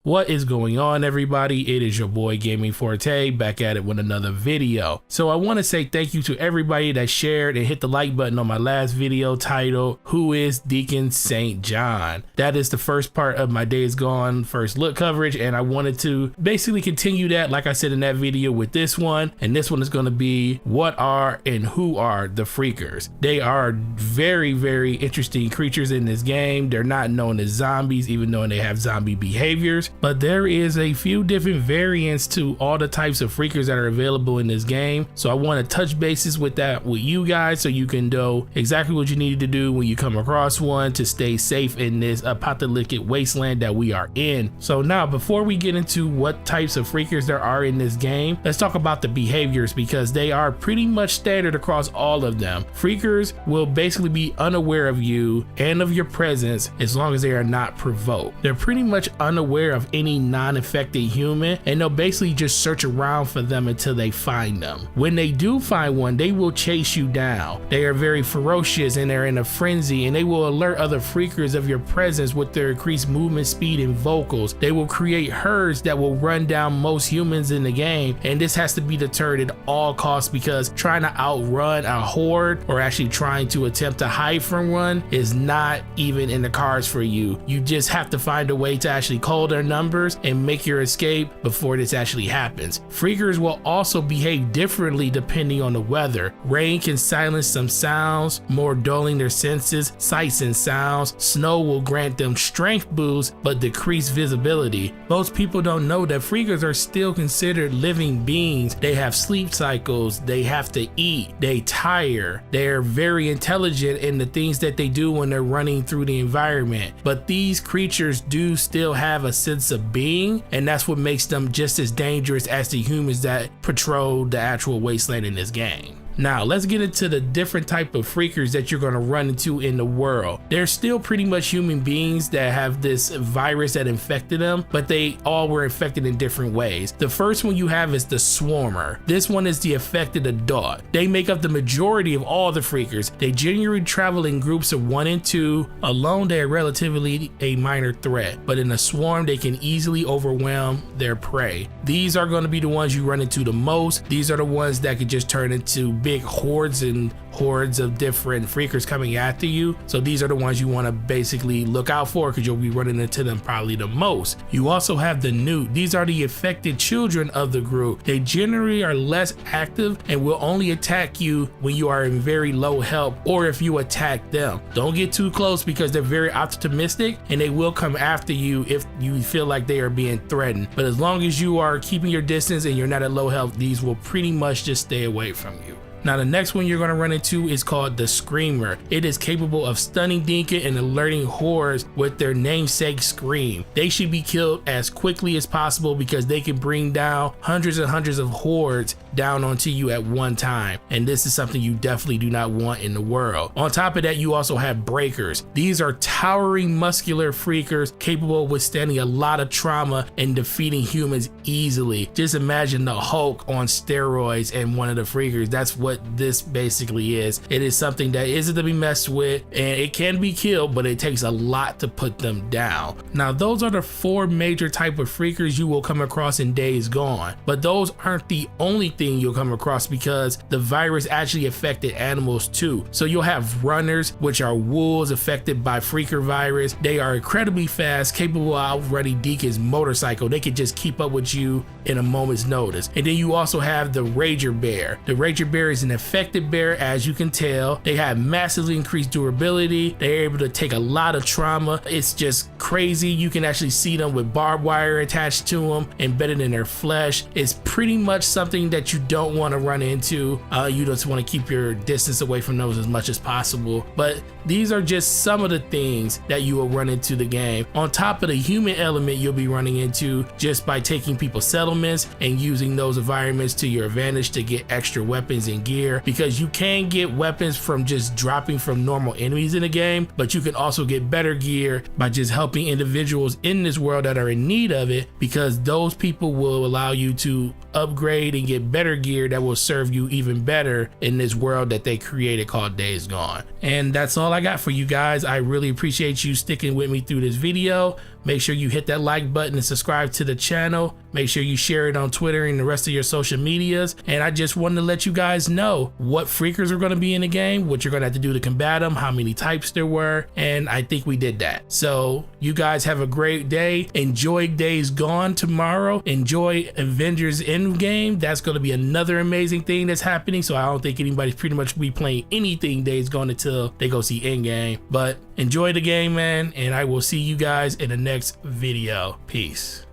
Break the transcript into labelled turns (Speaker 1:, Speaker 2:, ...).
Speaker 1: What is going on, everybody? It is your boy Gaming Forte back at it with another video. So I want to say thank you to everybody that shared and hit the like button on my last video titled Who is Deacon St. John? That is the first part of my Days Gone first look coverage, and I wanted to basically continue that like I said in that video with this one. And this one is going to be what are and who are the Freakers. They are very, very interesting creatures in this game. They're not known as zombies, even though they have zombie behaviors. But there is a few different variants to all the types of Freakers that are available in this game. So I want to touch bases with that with you guys so you can know exactly what you need to do when you come across one to stay safe in this apocalyptic wasteland that we are in. So now, before we get into what types of Freakers there are in this game, let's talk about the behaviors, because they are pretty much standard across all of them. Freakers will basically be unaware of you and of your presence as long as they are not provoked. They're pretty much unaware of any non-infected human, and they'll basically just search around for them until they find them. When they do find one, they will chase you down. They are very ferocious and they're in a frenzy, and they will alert other Freakers of your presence with their increased movement speed and vocals. They will create herds that will run down most humans in the game, and this has to be deterred at all costs, because trying to outrun a horde or actually trying to attempt to hide from one is not even in the cards for you. You just have to find a way to actually call their numbers and make your escape before this actually happens. Freakers will also behave differently depending on the weather. Rain can silence some sounds, more dulling their senses, sights and sounds. Snow will grant them strength boosts but decrease visibility. Most people don't know that Freakers are still considered living beings. They have sleep cycles, they have to eat, they tire, they're very intelligent in the things that they do when they're running through the environment. But these creatures do still have a sense of being, and that's what makes them just as dangerous as the humans that patrol the actual wasteland in this game. Now let's get into the different type of Freakers that you're going to run into in the world. They're still pretty much human beings that have this virus that infected them, but they all were infected in different ways. The first one you have is the Swarmer. This one is the affected adult. They make up the majority of all the Freakers. They generally travel in groups of 1 and 2. Alone they are relatively a minor threat, but in a swarm they can easily overwhelm their prey. These are going to be the ones you run into the most. These are the ones that could just turn into big hordes and hordes of different Freakers coming after you. So these are the ones you want to basically look out for, because you'll be running into them probably the most. You also have the Newt. These are the affected children of the group. They generally are less active and will only attack you when you are in very low health or if you attack them. Don't get too close, because they're very optimistic and they will come after you if you feel like they are being threatened. But as long as you are keeping your distance and you're not at low health, these will pretty much just stay away from you. Now the next one you're going to run into is called the Screamer. It is capable of stunning Deacon and alerting hordes with their namesake scream. They should be killed as quickly as possible, because they can bring down hundreds and hundreds of hordes down onto you at one time, and this is something you definitely do not want in the world. On top of that, you also have Breakers. These are towering muscular Freakers capable of withstanding a lot of trauma and defeating humans easily. Just imagine the Hulk on steroids and one of the Freakers. That's what this basically is. It is something that isn't to be messed with, and it can be killed, but it takes a lot to put them down. Now those are the 4 major type of Freakers you will come across in Days Gone, but those aren't the only thing you'll come across, because the virus actually affected animals too. So you'll have runners, which are wolves affected by Freaker virus. They are incredibly fast, capable of outrunning Deacon's motorcycle. They can just keep up with you in a moment's notice. And then you also have the Rager Bear. The Rager Bear is an affected bear, as you can tell. They have massively increased durability. They're able to take a lot of trauma. It's just crazy. You can actually see them with barbed wire attached to them, embedded in their flesh. It's pretty much something that you don't want to run into. You just want to keep your distance away from those as much as possible. But these are just some of the things that you will run into the game, on top of the human element you'll be running into just by taking people's settlements and using those environments to your advantage to get extra weapons and gear, because you can get weapons from just dropping from normal enemies in the game, but you can also get better gear by just helping individuals in this world that are in need of it, because those people will allow you to upgrade and get better gear that will serve you even better in this world that they created called Days Gone. And that's all I got for you guys. I really appreciate you sticking with me through this video. Make sure you hit that like button and subscribe to the channel. Make sure you share it on Twitter and the rest of your social medias. And I just wanted to let you guys know what freakers are going to be in the game, what you're going to have to do to combat them, how many types there were, and I think we did that. So you guys have a great day. Enjoy Days Gone tomorrow. Enjoy Avengers Endgame. That's going to be another amazing thing that's happening. So I don't think anybody's pretty much be playing anything Days Gone until they go see Endgame. But enjoy the game, man, and I will see you guys in the next video. Peace.